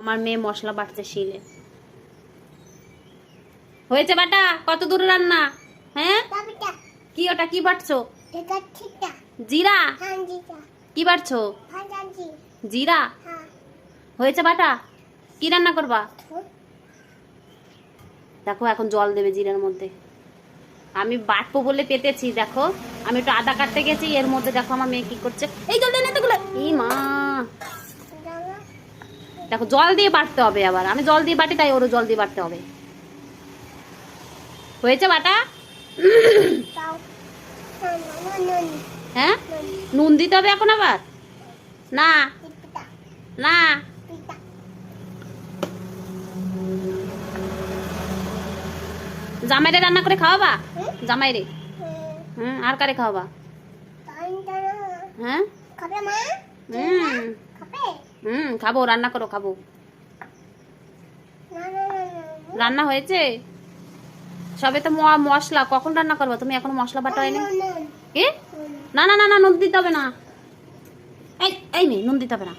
আমার মেয়ে মশলা বাটছে শিলে। হয়েছে বাটা? কত দূরে রান্না? হ্যাঁ কি ওটা কি বাটছো? জিরা? কি বাটছো? জিরা। হয়েছে বাটা? কি রান্না করবা? দেখো এখন জল দেবে জিরার মধ্যে। আমি বাটবো বলে পেতেছি, দেখো আমি একটু আদা কাটতে গেছি, এর মধ্যে দেখো আমার মেয়ে কি করছে। এই জল দেন এতগুলো, এই মা দেখো জল দিয়ে বাটতে হবে। আবার আমি জল দিয়ে বাটি, তাই ওরও জল দিয়ে বাটতে হবে। হয়েছে বাটা? হ্যাঁ নুন দিতে হবে এখন আবার? না না জামাইরে রান্না করে খাওয়াবা? জামাইরে? আর কারে খাওয়াবা? হ্যাঁ খাবো, রান্না করো, খাবো। রান্না হয়েছে সবে তো মশলা। কখন রান্না করবা তুমি? এখনো মশলা বাটা হয়নি কি? না না না না নুন দিতে হবে না। এই এই মেয়ে নুন দিতে হবে না।